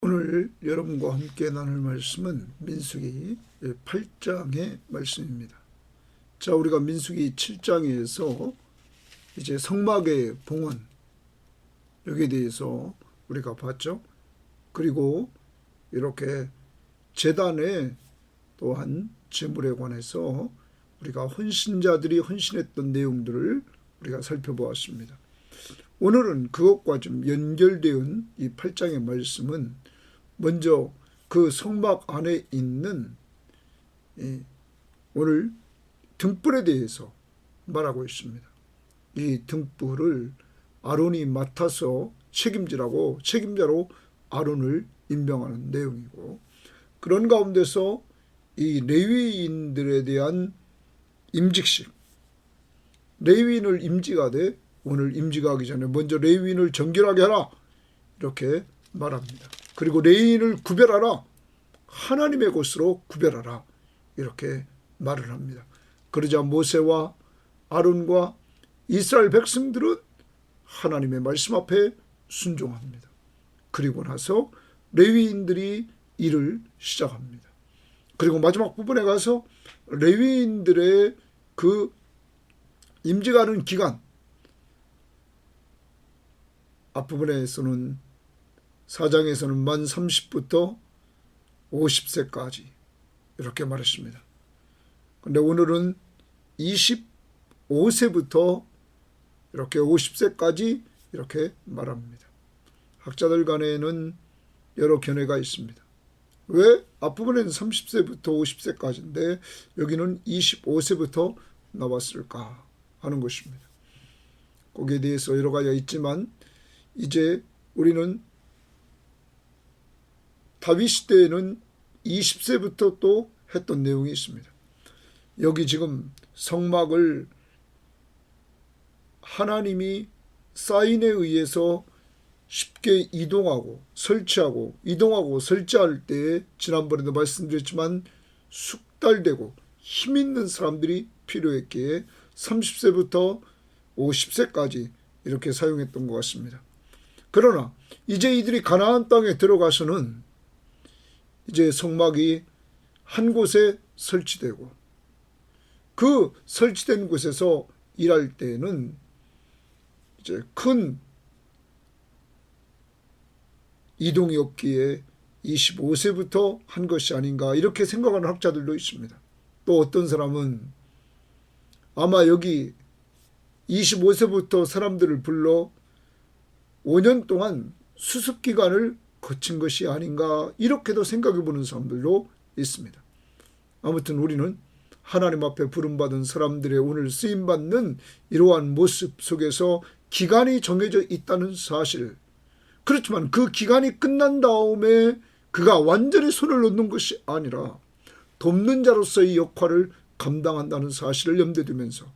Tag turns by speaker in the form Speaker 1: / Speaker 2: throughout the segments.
Speaker 1: 오늘 여러분과 함께 나눌 말씀은 민수기 8장의 말씀입니다. 자, 우리가 민수기 7장에서 이제 성막의 봉헌 여기에 대해서 우리가 봤죠. 그리고 이렇게 제단에 또한 제물에 관해서 우리가 헌신자들이 헌신했던 내용들을 우리가 살펴보았습니다. 오늘은 그것과 좀 연결되은 이 8장의 말씀은 먼저 그 성막 안에 있는 오늘 등불에 대해서 말하고 있습니다. 이 등불을 아론이 맡아서 책임자로 아론을 임명하는 내용이고, 그런 가운데서 이 레위인들에 대한 임직식, 레위인을 임직하되 오늘 임직하기 전에 먼저 레위인을 정결하게 하라 이렇게 말합니다. 그리고 레위인을 구별하라, 하나님의 것으로 구별하라 이렇게 말을 합니다. 그러자 모세와 아론과 이스라엘 백성들은 하나님의 말씀 앞에 순종합니다. 그리고 나서 레위인들이 일을 시작합니다. 그리고 마지막 부분에 가서 레위인들의 그 임직하는 기간, 앞부분에서는 4장에서는 만 30부터 50세까지 이렇게 말했습니다. 그런데 오늘은 25세부터 이렇게 50세까지 이렇게 말합니다. 학자들 간에는 여러 견해가 있습니다. 왜 앞부분에는 30세부터 50세까지인데 여기는 25세부터 나왔을까 하는 것입니다. 거기에 대해서 여러 가지가 있지만 이제 우리는 다윗 시대에는 20세부터 또 했던 내용이 있습니다. 여기 지금 성막을 하나님이 사인에 의해서 쉽게 이동하고 설치할 때 지난번에도 말씀드렸지만 숙달되고 힘 있는 사람들이 필요했기에 30세부터 50세까지 이렇게 사용했던 것 같습니다. 그러나 이제 이들이 가나안 땅에 들어가서는 이제 성막이 한 곳에 설치되고 그 설치된 곳에서 일할 때는 이제 큰 이동이 없기에 25세부터 한 것이 아닌가 이렇게 생각하는 학자들도 있습니다. 또 어떤 사람은 아마 여기 25세부터 사람들을 불러 5년 동안 수습기간을 거친 것이 아닌가 이렇게도 생각해 보는 사람들도 있습니다. 아무튼 우리는 하나님 앞에 부름받은 사람들의 오늘 쓰임받는 이러한 모습 속에서 기간이 정해져 있다는 사실, 그렇지만 그 기간이 끝난 다음에 그가 완전히 손을 놓는 것이 아니라 돕는 자로서의 역할을 감당한다는 사실을 염두에 두면서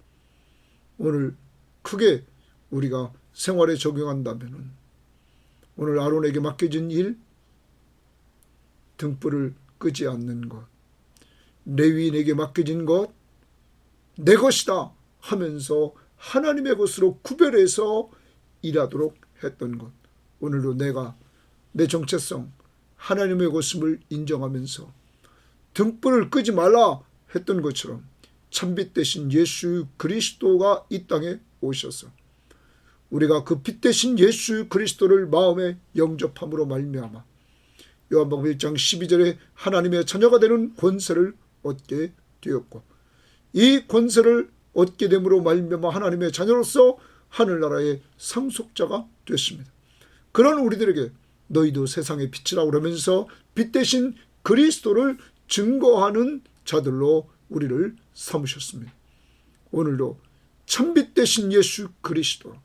Speaker 1: 오늘 크게 우리가 생활에 적용한다면 오늘 아론에게 맡겨진 일, 등불을 끄지 않는 것, 레위인에게 맡겨진 것, 내 것이다 하면서 하나님의 것으로 구별해서 일하도록 했던 것, 오늘도 내가 내 정체성, 하나님의 것임을 인정하면서 등불을 끄지 말라 했던 것처럼 참빛 대신 예수 그리스도가 이 땅에 오셔서 우리가 그 빛 대신 예수 그리스도를 마음에 영접함으로 말미암아 요한복음 1장 12절에 하나님의 자녀가 되는 권세를 얻게 되었고, 이 권세를 얻게 됨으로 말미암아 하나님의 자녀로서 하늘나라의 상속자가 됐습니다. 그런 우리들에게 너희도 세상의 빛이라고 그러면서 빛 대신 그리스도를 증거하는 자들로 우리를 삼으셨습니다. 오늘도 참빛 대신 예수 그리스도,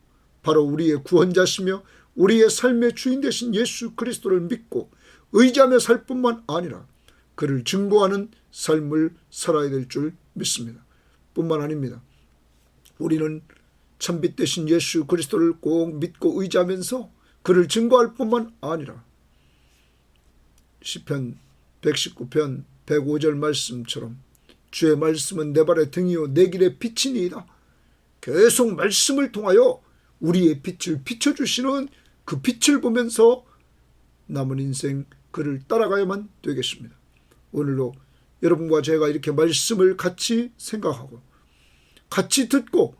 Speaker 1: 바로 우리의 구원자시며 우리의 삶의 주인 되신 예수 그리스도를 믿고 의지하며 살 뿐만 아니라 그를 증거하는 삶을 살아야 될 줄 믿습니다. 뿐만 아닙니다. 우리는 참빛 되신 예수 그리스도를 꼭 믿고 의지하면서 그를 증거할 뿐만 아니라 시편 119편 105절 말씀처럼 주의 말씀은 내 발의 등이요 내 길의 빛이니이다. 계속 말씀을 통하여 우리의 빛을 비춰주시는 그 빛을 보면서 남은 인생 그를 따라가야만 되겠습니다. 오늘도 여러분과 제가 이렇게 말씀을 같이 생각하고 같이 듣고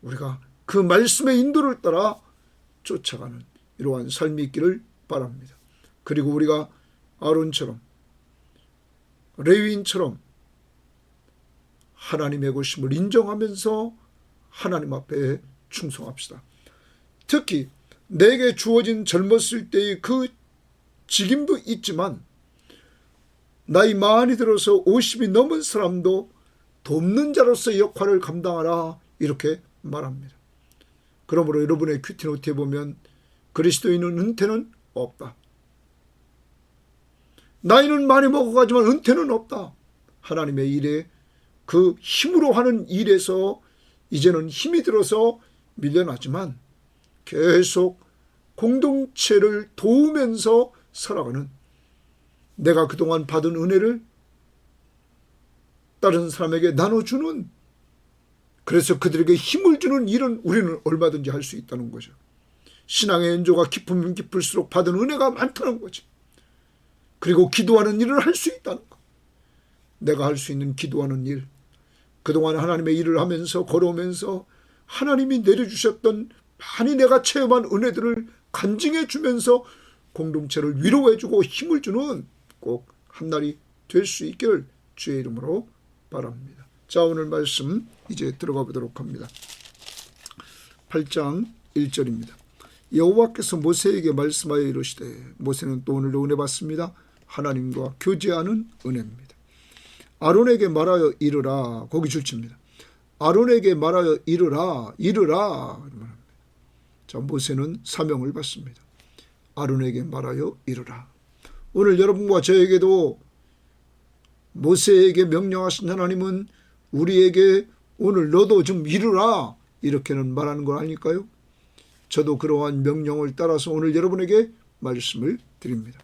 Speaker 1: 우리가 그 말씀의 인도를 따라 쫓아가는 이러한 삶이 있기를 바랍니다. 그리고 우리가 아론처럼 레위인처럼 하나님의 것임을 인정하면서 하나님 앞에 충성합시다. 특히 내게 주어진 젊었을 때의 그 직임도 있지만 나이 많이 들어서 50이 넘은 사람도 돕는 자로서 역할을 감당하라 이렇게 말합니다. 그러므로 여러분의 큐티노트에 보면 그리스도인은 은퇴는 없다. 나이는 많이 먹어가지만 은퇴는 없다. 하나님의 일에 그 힘으로 하는 일에서 이제는 힘이 들어서 밀려나지만 계속 공동체를 도우면서 살아가는 내가 그동안 받은 은혜를 다른 사람에게 나눠주는 그래서 그들에게 힘을 주는 일은 우리는 얼마든지 할 수 있다는 거죠. 신앙의 연조가 깊으면 깊을수록 받은 은혜가 많다는 거지. 그리고 기도하는 일을 할 수 있다는 거. 내가 할 수 있는 기도하는 일. 그동안 하나님의 일을 하면서 걸어오면서 하나님이 내려주셨던 많이 내가 체험한 은혜들을 간증해 주면서 공동체를 위로해 주고 힘을 주는 꼭 한날이 될 수 있기를 주의 이름으로 바랍니다. 자, 오늘 말씀 이제 들어가 보도록 합니다. 8장 1절입니다. 여호와께서 모세에게 말씀하여 이르시되 모세는 또 오늘도 은혜 받습니다. 하나님과 교제하는 은혜입니다. 아론에게 말하여 이르라. 거기 줄칩니다. 아론에게 말하여 이르라. 자, 모세는 사명을 받습니다. 아론에게 말하여 이르라. 오늘 여러분과 저에게도 모세에게 명령하신 하나님은 우리에게 오늘 너도 좀 이르라 이렇게는 말하는 걸 아닐까요? 저도 그러한 명령을 따라서 오늘 여러분에게 말씀을 드립니다.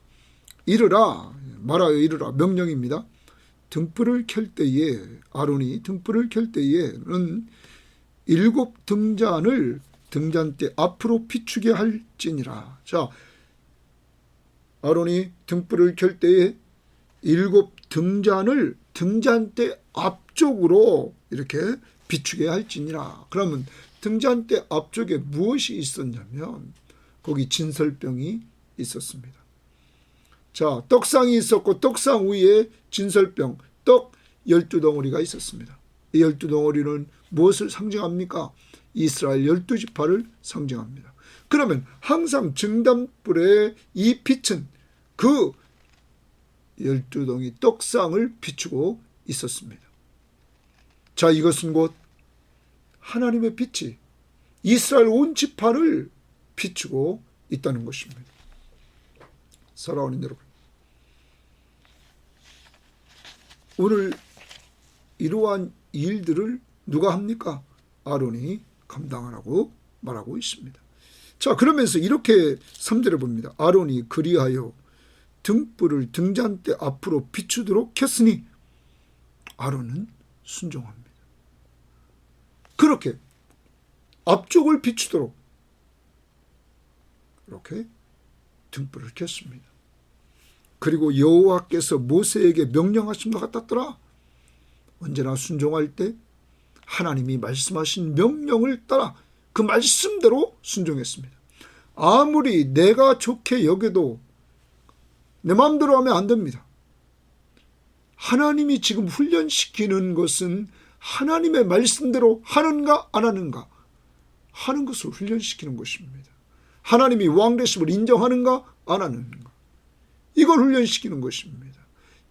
Speaker 1: 이르라, 말하여 이르라 명령입니다. 등불을 켤 때에 아론이 등불을 켤 때에는 7 등잔을 등잔대 앞으로 비추게 할지니라. 자, 아론이 등불을 켤 때에 7 등잔을 등잔대 앞쪽으로 이렇게 비추게 할지니라. 그러면 등잔대 앞쪽에 무엇이 있었냐면 거기 진설병이 있었습니다. 자, 떡상이 있었고 떡상 위에 진설병, 떡 12덩어리가 있었습니다. 이 12덩어리는 무엇을 상징합니까? 이스라엘 12지파를 상징합니다. 그러면 항상 증단불에 이 빛은 그 12덩이 떡상을 비추고 있었습니다. 자, 이것은 곧 하나님의 빛이 이스라엘 온 지파를 비추고 있다는 것입니다. 사랑하는 여러분, 오늘 이러한 일들을 누가 합니까? 아론이 감당하라고 말하고 있습니다. 자, 그러면서 이렇게 3절에 봅니다. 아론이 그리하여 등불을 등잔대 앞으로 비추도록 켰으니 아론은 순종합니다. 그렇게 앞쪽을 비추도록 이렇게 등불을 켰습니다. 그리고 여호와께서 모세에게 명령하신 것 같았더라. 언제나 순종할 때 하나님이 말씀하신 명령을 따라 그 말씀대로 순종했습니다. 아무리 내가 좋게 여겨도 내 마음대로 하면 안 됩니다. 하나님이 지금 훈련시키는 것은 하나님의 말씀대로 하는가 안 하는가 하는 것을 훈련시키는 것입니다. 하나님이 왕되심을 인정하는가 안 하는가 이걸 훈련시키는 것입니다.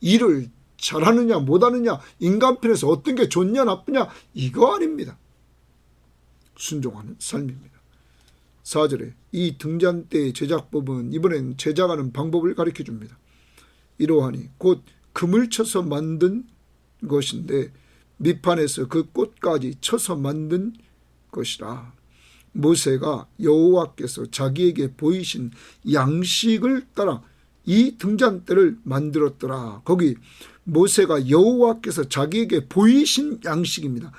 Speaker 1: 일을 잘하느냐 못하느냐 인간 편에서 어떤 게 좋냐 나쁘냐 이거 아닙니다. 순종하는 삶입니다. 4절에 이 등잔대의 제작법은 이번엔 제작하는 방법을 가르쳐줍니다. 이러하니 곧 금을 쳐서 만든 것인데 밑판에서 그 꽃까지 쳐서 만든 것이라. 모세가 여호와께서 자기에게 보이신 양식을 따라 이 등잔대를 만들었더라. 거기 모세가 여호와께서 자기에게 보이신 양식입니다.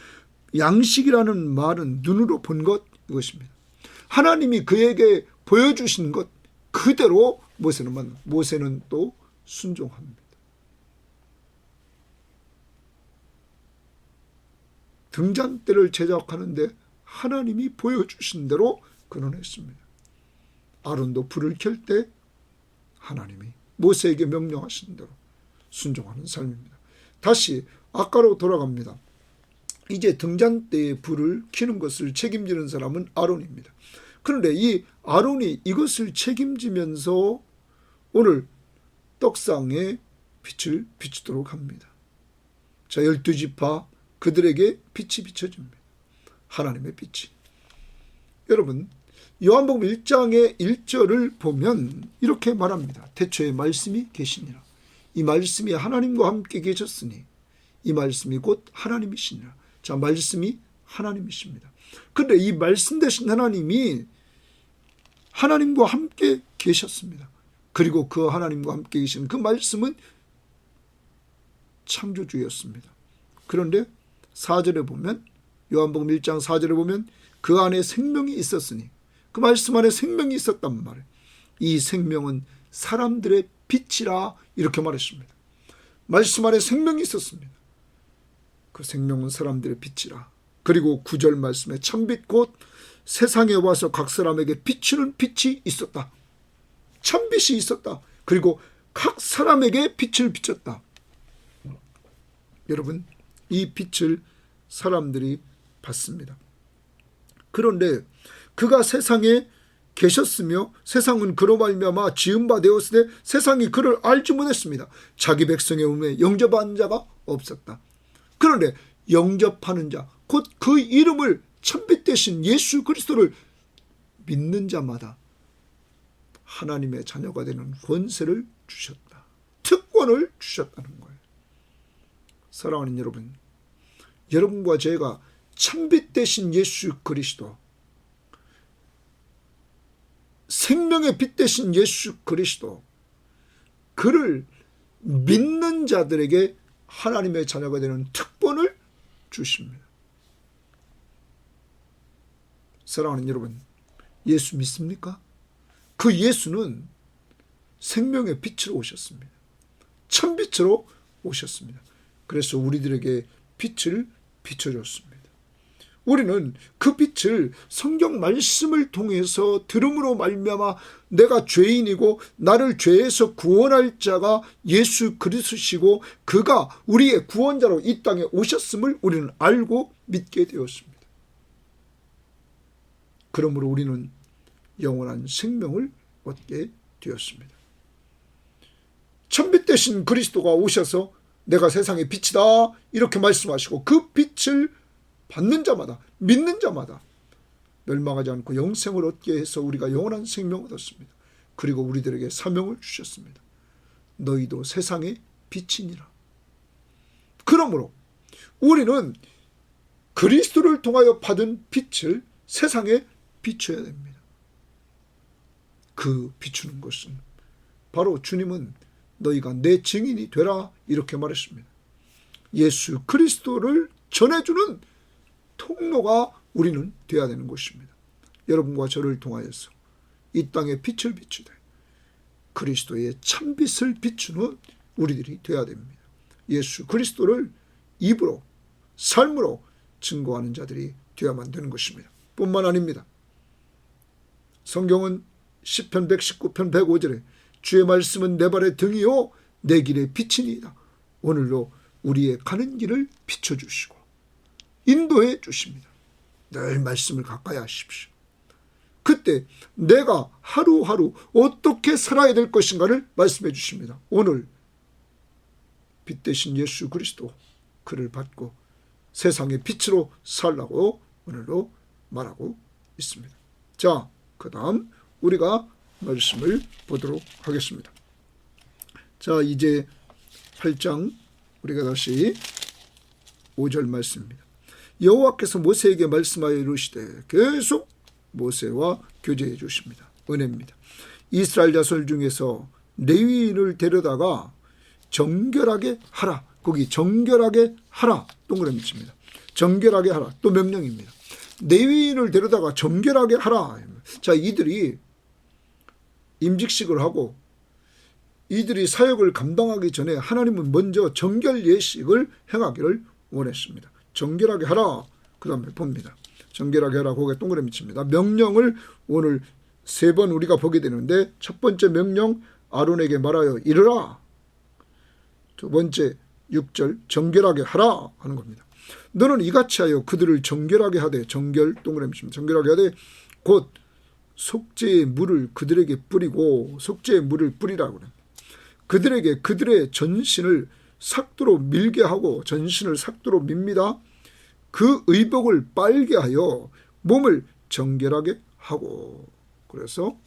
Speaker 1: 양식이라는 말은 눈으로 본 것 이것입니다. 하나님이 그에게 보여주신 것 그대로 모세는 또 순종합니다. 등잔대를 제작하는데 하나님이 보여주신 대로 그는 했습니다. 아론도 불을 켤 때 하나님이 모세에게 명령하신 대로 순종하는 삶입니다. 다시 아까로 돌아갑니다. 이제 등잔대에 불을 켜는 것을 책임지는 사람은 아론입니다. 그런데 이 아론이 이것을 책임지면서 오늘 떡상에 빛을 비추도록 합니다. 자, 12지파 그들에게 빛이 비춰집니다. 하나님의 빛이. 여러분, 요한복음 1장의 1절을 보면 이렇게 말합니다. 태초에 말씀이 계시니라. 이 말씀이 하나님과 함께 계셨으니 이 말씀이 곧 하나님이시니라. 자, 말씀이 하나님이십니다. 그런데 이 말씀 되신 하나님이 하나님과 함께 계셨습니다. 그리고 그 하나님과 함께 계신 그 말씀은 창조주였습니다. 그런데 4절에 보면, 요한복음 1장 4절에 보면 그 안에 생명이 있었으니, 그 말씀 안에 생명이 있었단 말이에요. 이 생명은 사람들의 빛이라 이렇게 말했습니다. 말씀 안에 생명이 있었습니다. 그 생명은 사람들의 빛이라. 그리고 9절 말씀에 참빛 곧 세상에 와서 각 사람에게 비추는 빛이 있었다. 참빛이 있었다. 그리고 각 사람에게 빛을 비쳤다. 여러분, 이 빛을 사람들이 받습니다. 그런데 그가 세상에 계셨으며 세상은 그로 말미암아 지은 바 되었으되 세상이 그를 알지 못했습니다. 자기 백성의 음에 영접하는 자가 없었다. 그런데 영접하는 자, 곧 그 이름을 참빛 대신 예수 그리스도를 믿는 자마다 하나님의 자녀가 되는 권세를 주셨다. 특권을 주셨다는 거예요. 사랑하는 여러분, 여러분과 제가 참빛 대신 예수 그리스도, 생명의 빛 대신 예수 그리스도, 그를 믿는 자들에게 하나님의 자녀가 되는 특권을 주십니다. 사랑하는 여러분, 예수 믿습니까? 그 예수는 생명의 빛으로 오셨습니다. 참빛으로 오셨습니다. 그래서 우리들에게 빛을 비춰줬습니다. 우리는 그 빛을 성경 말씀을 통해서 들음으로 말미암아 내가 죄인이고 나를 죄에서 구원할 자가 예수 그리스도시고 그가 우리의 구원자로 이 땅에 오셨음을 우리는 알고 믿게 되었습니다. 그러므로 우리는 영원한 생명을 얻게 되었습니다. 참빛 되신 그리스도가 오셔서 내가 세상의 빛이다 이렇게 말씀하시고 그 빛을 받는 자마다, 믿는 자마다 멸망하지 않고 영생을 얻게 해서 우리가 영원한 생명을 얻었습니다. 그리고 우리들에게 사명을 주셨습니다. 너희도 세상의 빛이니라. 그러므로 우리는 그리스도를 통하여 받은 빛을 세상에 비춰야 됩니다. 그 비추는 것은 바로 주님은 너희가 내 증인이 되라 이렇게 말했습니다. 예수 그리스도를 전해주는 통로가 우리는 되어야 되는 것입니다. 여러분과 저를 통하여서 이 땅에 빛을 비추되 그리스도의 참빛을 비추는 우리들이 되어야 됩니다. 예수 그리스도를 입으로 삶으로 증거하는 자들이 되어야만 되는 것입니다. 뿐만 아닙니다. 성경은 시편 119편 105절에 주의 말씀은 내 발의 등이요 내 길의 빛이니이다. 오늘도 우리의 가는 길을 비춰주시고 인도해 주십니다. 늘 말씀을 가까이 하십시오. 그때 내가 하루하루 어떻게 살아야 될 것인가를 말씀해 주십니다. 오늘 빛 대신 예수 그리스도 그를 받고 세상의 빛으로 살라고 오늘도 말하고 있습니다. 자, 그 다음 우리가 말씀을 보도록 하겠습니다. 자, 이제 8장 우리가 다시 5절 말씀입니다. 여호와께서 모세에게 말씀하여 이르시되 계속 모세와 교제해 주십니다. 은혜입니다. 이스라엘 자손 중에서 레위인을 데려다가 정결하게 하라. 거기 정결하게 하라. 동그라미 칩니다. 정결하게 하라. 또 명령입니다. 레위인을 데려다가 정결하게 하라. 자, 이들이 임직식을 하고 이들이 사역을 감당하기 전에 하나님은 먼저 정결 예식을 행하기를 원했습니다. 정결하게 하라. 그 다음에 봅니다. 정결하게 하라. 거기에 동그라미 칩니다. 명령을 오늘 3번 우리가 보게 되는데, 첫 번째 명령, 아론에게 말하여 이르라. 두 번째 6절, 정결하게 하라 하는 겁니다. 너는 이같이 하여 그들을 정결하게 하되, 정결 동그라미 칩니다. 정결하게 하되 곧 속죄의 물을 그들에게 뿌리고, 속죄의 물을 뿌리라고 합니다. 그들에게 그들의 전신을 삭도로 밀게 하고, 전신을 삭도로 밉니다. 그 의복을 빨게 하여 몸을 정결하게 하고. 그래서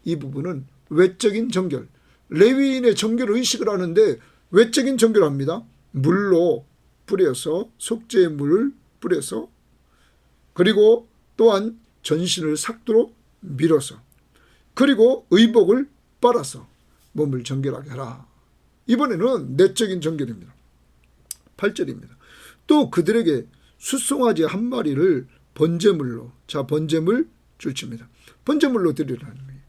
Speaker 1: 이 부분은 외적인 정결, 레위인의 정결 의식을 하는데 외적인 정결을 합니다. 물로 뿌려서, 속죄의 물을 뿌려서, 그리고 또한 전신을 삭도로 밀어서, 그리고 의복을 빨아서 몸을 정결하게 하라. 이번에는 내적인 정결입니다. 8절입니다. 또 그들에게 숫송아지 한 마리를 번제물로, 자, 번제물 줄칩니다. 번제물로 드리라는 거예요.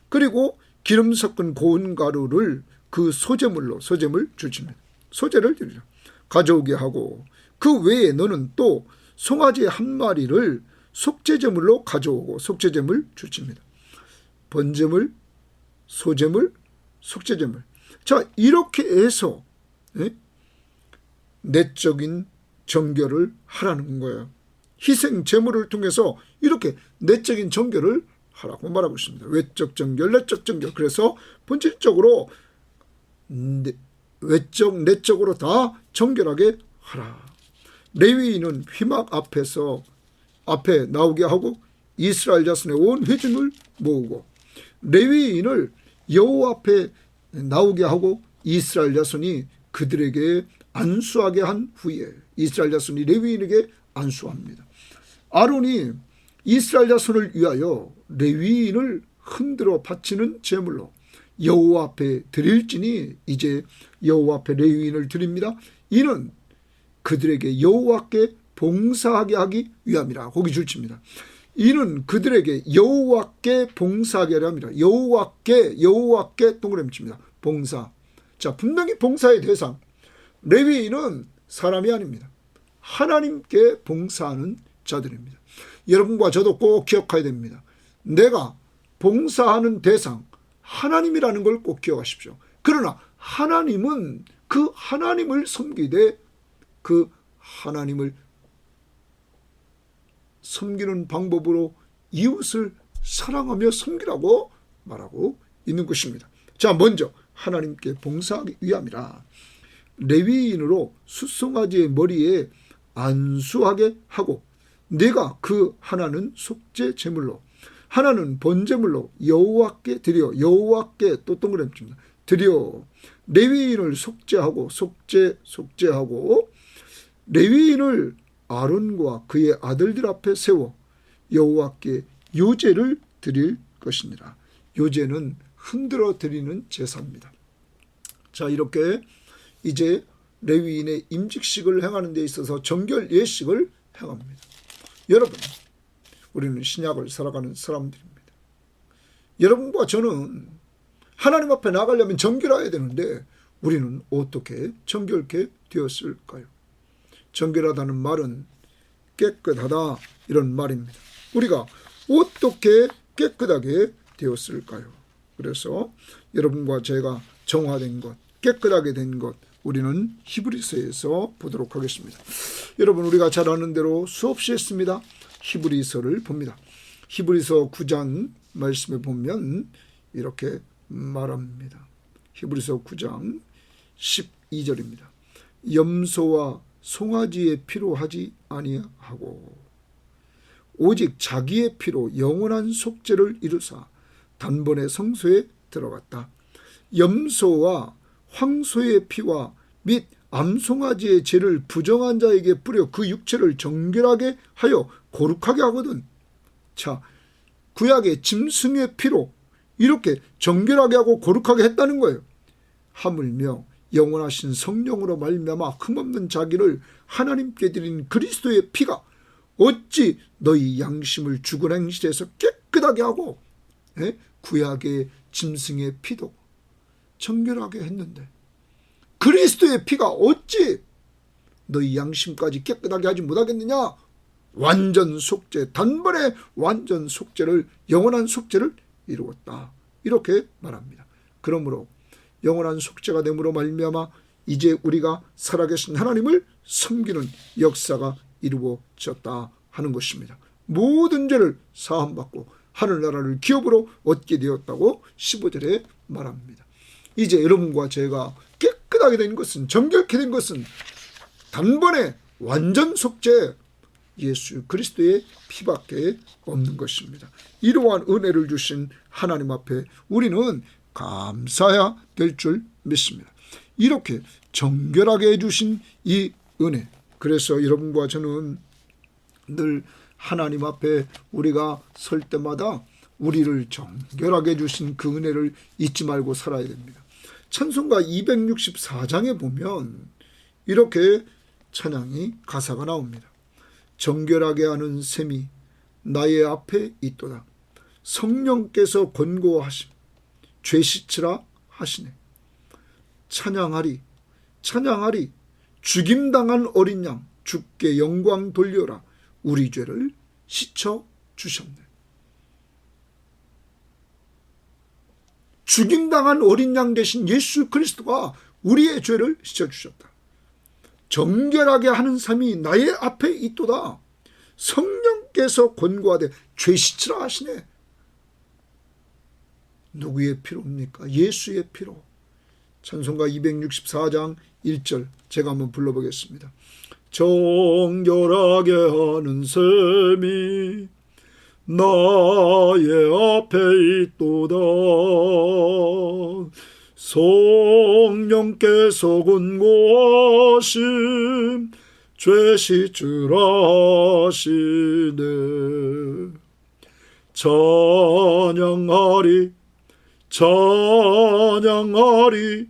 Speaker 1: 그리고 기름 섞은 고운 가루를 그 소제물로, 소제물 줄칩니다. 소제를 드리라. 가져오게 하고, 그 외에 너는 또 송아지 한 마리를 속죄제물로 가져오고, 속죄제물 줄칩니다. 번제물, 소제물, 속죄제물. 자, 이렇게 해서 내적인 정결을 하라는 거예요. 희생 제물을 통해서 이렇게 내적인 정결을 하라고 말하고 있습니다. 외적 정결, 내적 정결. 그래서 본질적으로 외적, 내적으로 다 정결하게 하라. 레위인은 휘막 앞에 나오게 하고 이스라엘 자손의 온 회중을 모으고, 레위인을 여호와 앞에 나오게 하고 이스라엘 자손이 그들에게 안수하게 한 후에 이스라엘 자손이 레위인에게 안수합니다. 아론이 이스라엘 자손을 위하여 레위인을 흔들어 바치는 제물로 여호와 앞에 드릴지니 이제 여호와 앞에 레위인을 드립니다. 이는 그들에게 여호와께 봉사하게 하기 위함이라. 거기 줄칩니다. 이는 그들에게 여호와께 봉사하게 하려 합니다. 여호와께 동그라미 칩니다. 봉사. 자, 분명히 봉사의 대상, 레위인은 사람이 아닙니다. 하나님께 봉사하는 자들입니다. 여러분과 저도 꼭 기억해야 됩니다. 내가 봉사하는 대상 하나님이라는 걸 꼭 기억하십시오. 그러나 하나님은 그 하나님을 섬기되 그 하나님을 섬기는 방법으로 이웃을 사랑하며 섬기라고 말하고 있는 것입니다. 자, 먼저 하나님께 봉사하기 위함이라. 레위인으로 숫송아지의 머리에 안수하게 하고, 내가 그 하나는 속죄 제물로, 하나는 번제물로 여호와께 드려, 여호와께 또 동그라미 칩니다. 드려. 레위인을 속죄하고, 속죄하고, 레위인을 아론과 그의 아들들 앞에 세워 여호와께 요제를 드릴 것이니라. 요제는 흔들어 드리는 제사입니다. 자, 이렇게 이제 레위인의 임직식을 행하는 데 있어서 정결 예식을 행합니다. 여러분, 우리는 신약을 살아가는 사람들입니다. 여러분과 저는 하나님 앞에 나가려면 정결해야 되는데 우리는 어떻게 정결케 되었을까요? 정결하다는 말은 깨끗하다, 이런 말입니다. 우리가 어떻게 깨끗하게 되었을까요? 그래서 여러분과 제가 정화된 것, 깨끗하게 된 것, 우리는 히브리서에서 보도록 하겠습니다. 여러분, 우리가 잘 아는 대로 수없이 했습니다. 히브리서를 봅니다. 히브리서 9장 말씀에 보면 이렇게 말합니다. 히브리서 9장 12절입니다. 염소와 송아지의 피로 하지 아니하고 오직 자기의 피로 영원한 속죄를 이루사 단번에 성소에 들어갔다. 염소와 황소의 피와 및 암송아지의 죄를 부정한 자에게 뿌려 그 육체를 정결하게 하여 거룩하게 하거든. 자, 구약의 짐승의 피로 이렇게 정결하게 하고 거룩하게 했다는 거예요. 하물며 영원하신 성령으로 말미암아 흠없는 자기를 하나님께 드린 그리스도의 피가 어찌 너희 양심을 죽은 행실에서 깨끗하게 하고, 구약의 짐승의 피도 정결하게 했는데 그리스도의 피가 어찌 너희 양심까지 깨끗하게 하지 못하겠느냐? 완전 속죄, 단번에 완전 속죄를, 영원한 속죄를 이루었다. 이렇게 말합니다. 그러므로 영원한 속죄가 됨으로 말미암아 이제 우리가 살아계신 하나님을 섬기는 역사가 이루어졌다 하는 것입니다. 모든 죄를 사함받고 하늘나라를 기업으로 얻게 되었다고 15절에 말합니다. 이제 여러분과 제가 깨끗하게 된 것은, 정결케 된 것은 단번에 완전 속죄, 예수 그리스도의 피밖에 없는 것입니다. 이러한 은혜를 주신 하나님 앞에 우리는 감사해야 될 줄 믿습니다. 이렇게 정결하게 해주신 이 은혜, 그래서 여러분과 저는 늘 하나님 앞에 우리가 설 때마다 우리를 정결하게 해주신 그 은혜를 잊지 말고 살아야 됩니다. 찬송가 264장에 보면 이렇게 찬양이 가사가 나옵니다. 정결하게 하는 셈이 나의 앞에 있도다. 성령께서 권고하심 죄 씻으라 하시네. 찬양하리 찬양하리 죽임당한 어린 양 주께 영광 돌려라. 우리 죄를 씻어 주셨네. 죽임당한 어린 양 대신 예수 그리스도가 우리의 죄를 씻어 주셨다. 정결하게 하는 삶이 나의 앞에 있도다. 성령께서 권고하되 죄 씻으라 하시네. 누구의 피로입니까? 예수의 피로. 찬송가 264장 1절 제가 한번 불러보겠습니다. 정결하게 하는 셈이 나의 앞에 있도다. 성령께서 권고하심 죄 씻으라 하시네. 찬양하리 찬양하리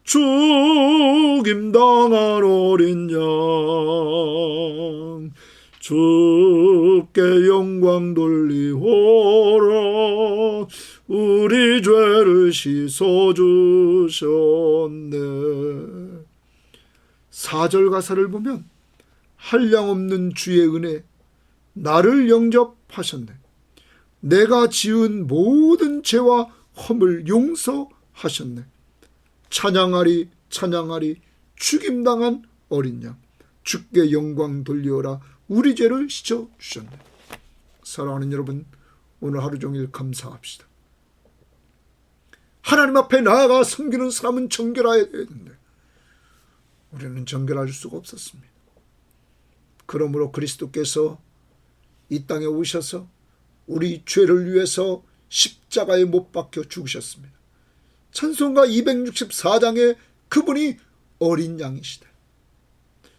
Speaker 1: 죽임당한 어린 양 주께 영광 돌리오라. 우리 죄를 씻어주셨네. 4절 가사를 보면 한량없는 주의 은혜 나를 영접하셨네. 내가 지은 모든 죄와 험을 용서하셨네. 찬양하리 찬양하리 죽임당한 어린 양 주께 영광 돌리오라. 우리 죄를 씻어주셨네. 사랑하는 여러분, 오늘 하루 종일 감사합시다. 하나님 앞에 나아가 섬기는 사람은 정결해야 되는데 우리는 정결할 수가 없었습니다. 그러므로 그리스도께서 이 땅에 오셔서 우리 죄를 위해서 십자가에 못 박혀 죽으셨습니다. 찬송가 264장에 그분이 어린 양이시다.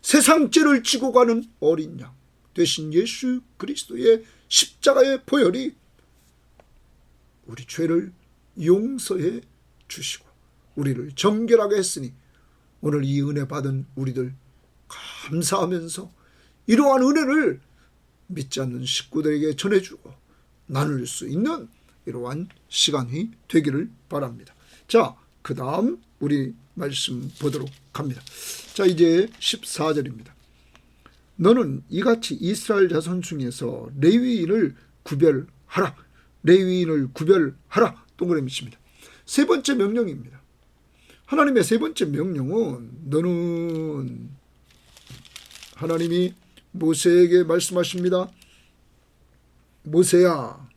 Speaker 1: 세상 죄를 지고 가는 어린 양 되신 예수 그리스도의 십자가의 보혈이 우리 죄를 용서해 주시고 우리를 정결하게 했으니 오늘 이 은혜 받은 우리들 감사하면서 이러한 은혜를 믿지 않는 식구들에게 전해주고 나눌 수 있는 이러한 시간이 되기를 바랍니다. 자, 그 다음 우리 말씀 보도록 합니다. 자, 이제 14절입니다. 너는 이같이 이스라엘 자손 중에서 레위인을 구별하라. 레위인을 구별하라. 동그라미 칩니다. 세 번째 명령입니다. 하나님의 세 번째 명령은 너는 하나님이 모세에게 말씀하십니다. 모세야,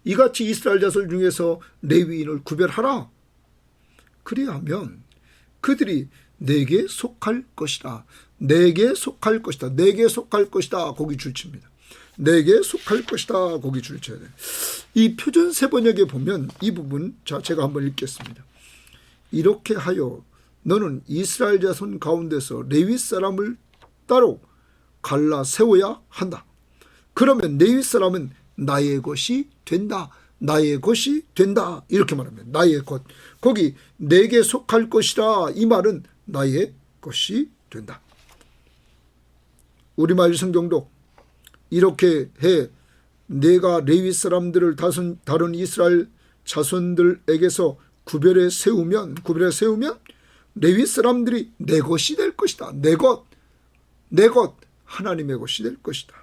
Speaker 1: 이같이 이스라엘 자손 중에서 레위인을 구별하라. 그리하면 그들이 내게 속할 것이다. 내게 속할 것이다. 내게 속할 것이다. 거기 줄칩니다. 내게 속할 것이다. 거기 줄쳐야 돼. 이 표준 세번역에 보면 이 부분, 자, 제가 한번 읽겠습니다. 이렇게 하여 너는 이스라엘 자손 가운데서 레위 사람을 따로 갈라 세워야 한다. 그러면 레위 사람은 나의 것이 된다. 나의 것이 된다. 이렇게 말합니다. 나의 것. 거기 내게 속할 것이라 이 말은 나의 것이 된다. 우리말 성경도 이렇게 해 내가 레위 사람들을 다른 이스라엘 자손들에게서 구별해 세우면 레위 사람들이 내 것이 될 것이다. 내 것 하나님의 것이 될 것이다.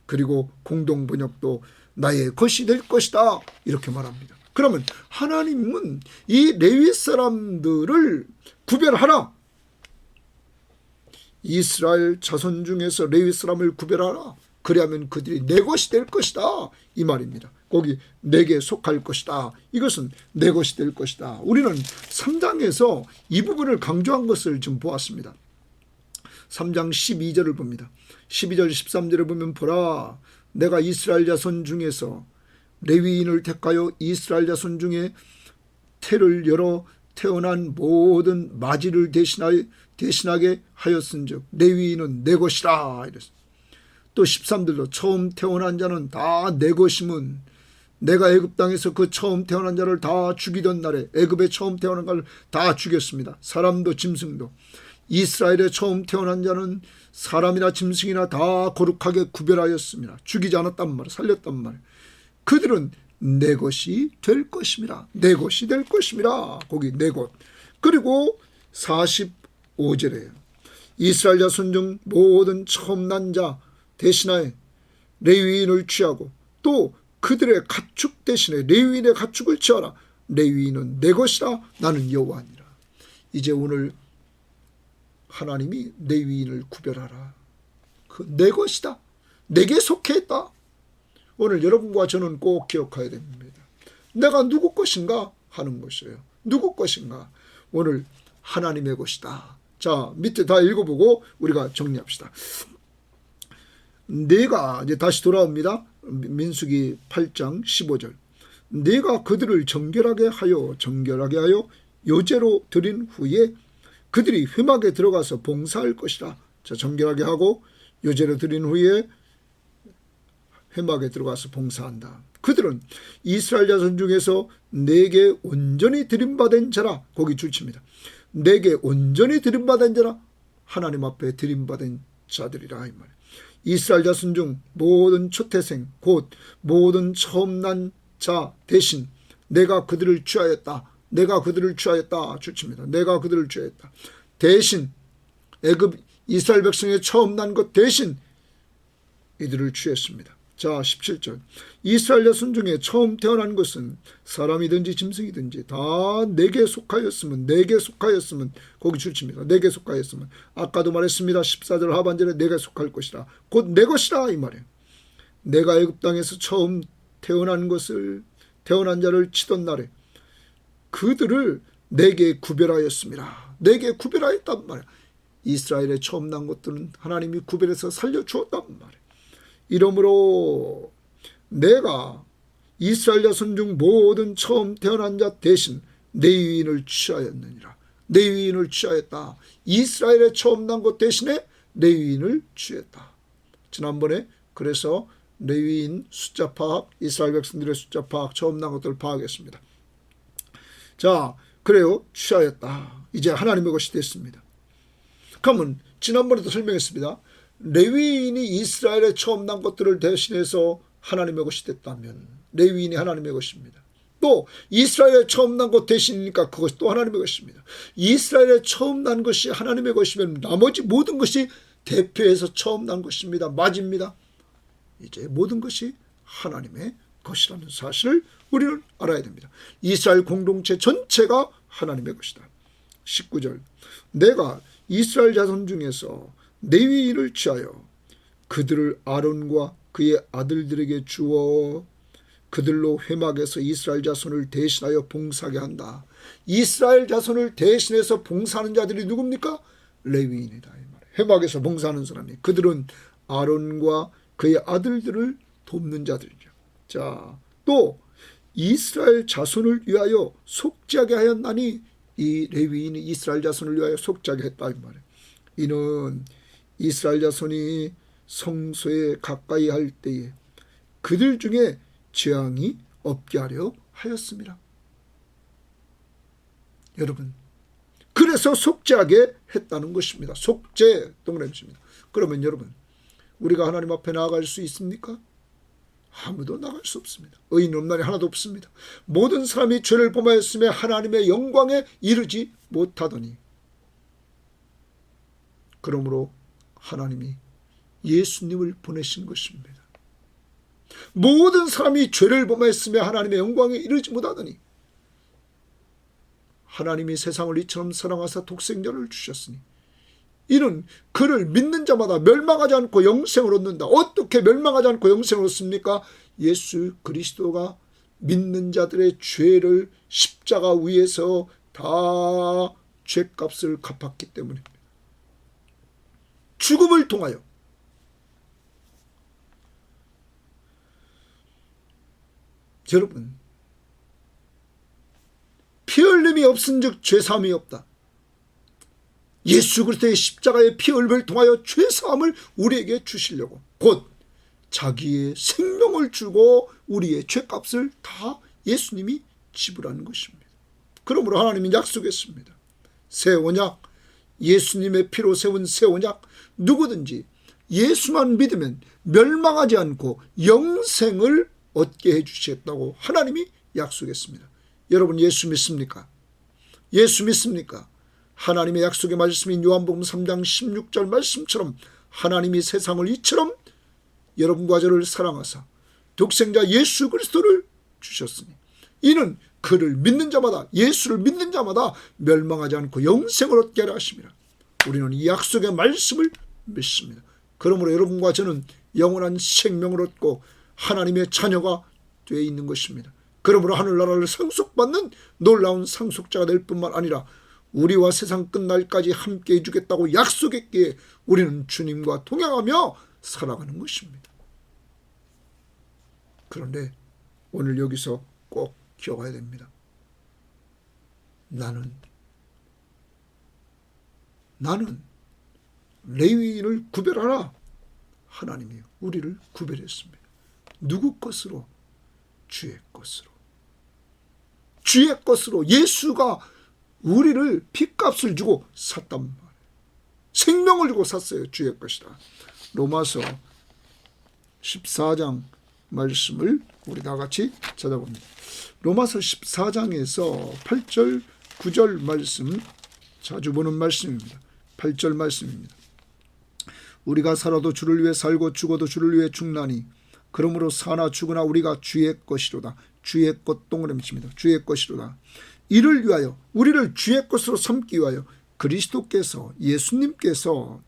Speaker 1: 그리고 공동 번역도 나의 것이 될 것이다 이렇게 말합니다. 그러면 하나님은 이 레위 사람들을 구별하라. 이스라엘 자손 중에서 레위 사람을 구별하라. 그리하면 그들이 내 것이 될 것이다 이 말입니다. 거기 내게 속할 것이다. 이것은 내 것이 될 것이다. 우리는 3장에서 이 부분을 강조한 것을 좀 보았습니다. 3장 12절을 봅니다. 12절 13절을 보면 보라 내가 이스라엘 자손 중에서 레위인을 택하여 이스라엘 자손 중에 태를 열어 태어난 모든 마지를 대신하게 하였은즉 레위인은 내 것이라 이랬습니다. 또 13절도 처음 태어난 자는 다 내 것임은 내가 애굽 땅에서 그 처음 태어난 자를 다 죽이던 날에 애굽에 처음 태어난 자를 다 죽였습니다. 사람도 짐승도. 이스라엘에 처음 태어난 자는 사람이나 짐승이나 다 거룩하게 구별하였습니다. 죽이지 않았단 말이에요. 살렸단 말이에요. 그들은 내 것이 될 것입니다. 내 것이 될 것입니다. 거기 내 것. 그리고 45절에요. 이스라엘 자손 중 모든 처음 난 자 대신하에 레위인을 취하고 또 그들의 가축 대신에 레위인의 가축을 취하라. 레위인은 내 것이라 나는 여호와니라. 이제 오늘 하나님이 레위인을 구별하라. 그 내 것이다. 내게 속해 있다. 오늘 여러분과 저는 꼭 기억해야 됩니다. 내가 누구 것인가 하는 것이에요. 누구 것인가. 오늘 하나님의 것이다. 자, 밑에 다 읽어보고 우리가 정리합시다. 내가 이제 다시 돌아옵니다. 민수기 8장 15절. 내가 그들을 정결하게 하여 요제로 드린 후에 그들이 회막에 들어가서 봉사할 것이라. 자, 정결하게 하고 요제로 드린 후에 회막에 들어가서 봉사한다. 그들은 이스라엘 자손 중에서 내게 온전히 드림받은 자라. 거기 줄칩니다. 내게 온전히 드림받은 자라. 하나님 앞에 드림받은 자들이라 이 말이에요. 이스라엘 자손 중 모든 초태생 곧 모든 처음 난 자 대신 내가 그들을 취하였다. 내가 그들을 취하였다. 줄칩니다. 내가 그들을 취하였다. 대신 애굽 이스라엘 백성의 처음 난 것 대신 이들을 취했습니다. 자, 17절. 이스라엘 자손 중에 처음 태어난 것은 사람이든지 짐승이든지 다 내게 속하였으면 거기 줄칩니다. 내게 속하였으면. 아까도 말했습니다. 14절 하반절에 내게 속할 것이라. 곧 내 것이라 이 말이에요. 내가 애굽 땅에서 처음 태어난 자를 치던 날에 그들을 내게 구별하였습니다. 내게 구별하였단 말이에요. 이스라엘에 처음 난 것들은 하나님이 구별해서 살려주었단 말이에요. 이러므로 내가 이스라엘 자손 중 모든 처음 태어난 자 대신 레위인을 취하였느니라. 레위인을 취하였다. 이스라엘에 처음 난 것 대신에 레위인을 취했다. 지난번에 그래서 레위인 숫자 파악, 이스라엘 백성들의 숫자 파악, 처음 난 것들을 파악했습니다. 자, 그래요. 취하였다. 이제 하나님의 것이 됐습니다. 그러면 지난번에도 설명했습니다. 레위인이 이스라엘에 처음 난 것들을 대신해서 하나님의 것이 됐다면 레위인이 하나님의 것입니다. 또 이스라엘에 처음 난 것 대신이니까 그것이 또 하나님의 것입니다. 이스라엘에 처음 난 것이 하나님의 것이면 나머지 모든 것이 대표해서 처음 난 것입니다. 맞습니다. 이제 모든 것이 하나님의 것이라는 사실을 우리는 알아야 됩니다. 이스라엘 공동체 전체가 하나님의 것이다. 19절. 내가 이스라엘 자손 중에서 레위인을 취하여 그들을 아론과 그의 아들들에게 주어 그들로 회막에서 이스라엘 자손을 대신하여 봉사하게 한다. 이스라엘 자손을 대신해서 봉사하는 자들이 누굽니까? 레위인이다. 이 말이에요. 회막에서 봉사하는 사람이. 그들은 아론과 그의 아들들을 돕는 자들이죠. 자, 또 이스라엘 자손을 위하여 속죄하게 하였나니 이 레위인이 이스라엘 자손을 위하여 속죄하게 했다. 이 말이에요. 이는 이스라엘 자손이 성소에 가까이 할 때에 그들 중에 재앙이 없게 하려 하였습니다. 여러분, 그래서 속죄하게 했다는 것입니다. 속죄 동그라미입니다. 그러면 여러분, 우리가 하나님 앞에 나아갈 수 있습니까? 아무도 나갈 수 없습니다. 의인 없나니 하나도 없습니다. 모든 사람이 죄를 범하였으며 하나님의 영광에 이르지 못하더니, 그러므로 하나님이 예수님을 보내신 것입니다. 모든 사람이 죄를 범하였으며 하나님의 영광에 이르지 못하더니 하나님이 세상을 이처럼 사랑하사 독생자를 주셨으니 이는 그를 믿는 자마다 멸망하지 않고 영생을 얻는다. 어떻게 멸망하지 않고 영생을 얻습니까? 예수 그리스도가 믿는 자들의 죄를 십자가 위에서 다 죄값을 갚았기 때문입니다. 죽음을 통하여 여러분, 피 흘림이 없은즉 죄사함이 없다. 예수 그리스도의 십자가의 피 흘림을 통하여 죄사함을 우리에게 주시려고 곧 자기의 생명을 주고 우리의 죄값을 다 예수님이 지불하는 것입니다. 그러므로 하나님이 약속했습니다. 새 언약, 예수님의 피로 세운 새 언약, 누구든지 예수만 믿으면 멸망하지 않고 영생을 얻게 해주시겠다고 하나님이 약속했습니다. 여러분 예수 믿습니까? 예수 믿습니까? 하나님의 약속의 말씀인 요한복음 3장 16절 말씀처럼 하나님이 세상을 이처럼 여러분과 저를 사랑하사 독생자 예수 그리스도를 주셨으니 이는 그를 믿는 자마다, 예수를 믿는 자마다 멸망하지 않고 영생을 얻게 하려 하심이라. 우리는 이 약속의 말씀을 믿습니다. 그러므로 여러분과 저는 영원한 생명을 얻고 하나님의 자녀가 되어 있는 것입니다. 그러므로 하늘나라를 상속받는 놀라운 상속자가 될 뿐만 아니라 우리와 세상 끝날까지 함께 해주겠다고 약속했기에 우리는 주님과 동행하며 살아가는 것입니다. 그런데 오늘 여기서 꼭 기억해야 됩니다. 나는 레위인을 구별하라. 하나님이 우리를 구별했습니다. 누구 것으로? 주의 것으로. 주의 것으로. 예수가 우리를 핏값을 주고 샀단 말이에요. 생명을 주고 샀어요. 주의 것이다. 로마서 14장 말씀을 우리 다 같이 찾아봅니다. 로마서 14장에서 8절 9절 말씀, 자주 보는 말씀입니다. 8절 말씀입니다. 우리가 살아도 주를 위해 살고 죽어도 주를 위해 죽나니 그러므로 사나 죽으나 우리가 주의 것이로다. 주의 것 동그라미 칩니다. 주의 것이로다. 이를 위하여, 우리를 주의 것으로 삼기 위하여 그리스도께서, 예수님께서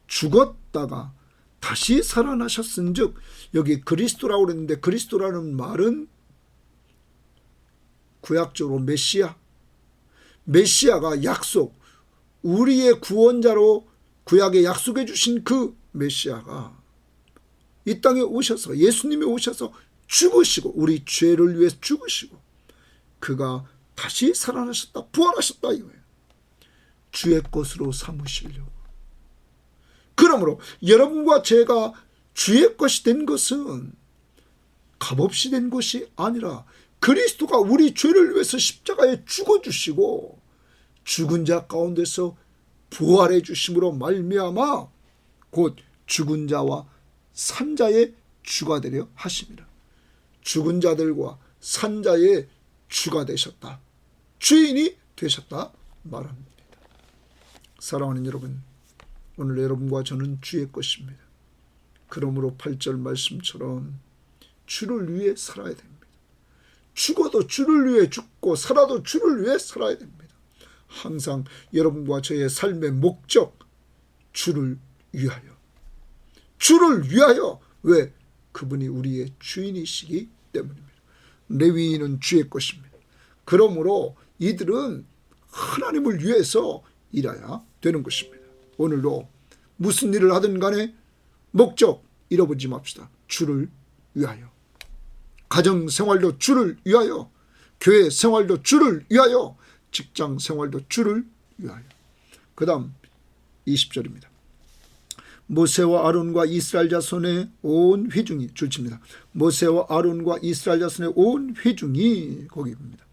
Speaker 1: 죽었다가 다시 살아나셨은즉, 여기 그리스도라고 그랬는데 그리스도라는 말은 구약적으로 메시아가 약속, 우리의 구원자로 구약에 약속해 주신 그 메시아가 이 땅에 오셔서, 예수님이 오셔서 죽으시고 우리 죄를 위해 죽으시고 그가 다시 살아나셨다, 부활하셨다 이거예요. 주의 것으로 삼으시려고. 그러므로 여러분과 제가 주의 것이 된 것은 값없이 된 것이 아니라 그리스도가 우리 죄를 위해서 십자가에 죽어주시고 죽은 자 가운데서 부활해 주심으로 말미암아 곧 죽은 자와 산 자의 주가 되려 하심이라. 죽은 자들과 산 자의 주가 되셨다, 주인이 되셨다 말합니다. 사랑하는 여러분, 오늘 여러분과 저는 주의 것입니다. 그러므로 8절 말씀처럼 주를 위해 살아야 됩니다. 죽어도 주를 위해 죽고 살아도 주를 위해 살아야 됩니다. 항상 여러분과 저의 삶의 목적, 주를 위하여. 주를 위하여. 왜? 그분이 우리의 주인이시기 때문입니다. 레위인은 주의 것입니다. 그러므로 이들은 하나님을 위해서 일해야 되는 것입니다. 오늘도 무슨 일을 하든 간에 목적 잃어버리지 맙시다. 주를 위하여. 가정 생활도 주를 위하여, 교회 생활도 주를 위하여, 직장 생활도 주를 위하여. 그 다음 20절입니다. 모세와 아론과 이스라엘 자손의 온 회중이, 줄칩니다. 모세와 아론과 이스라엘 자손의 온 회중이, 거기입니다.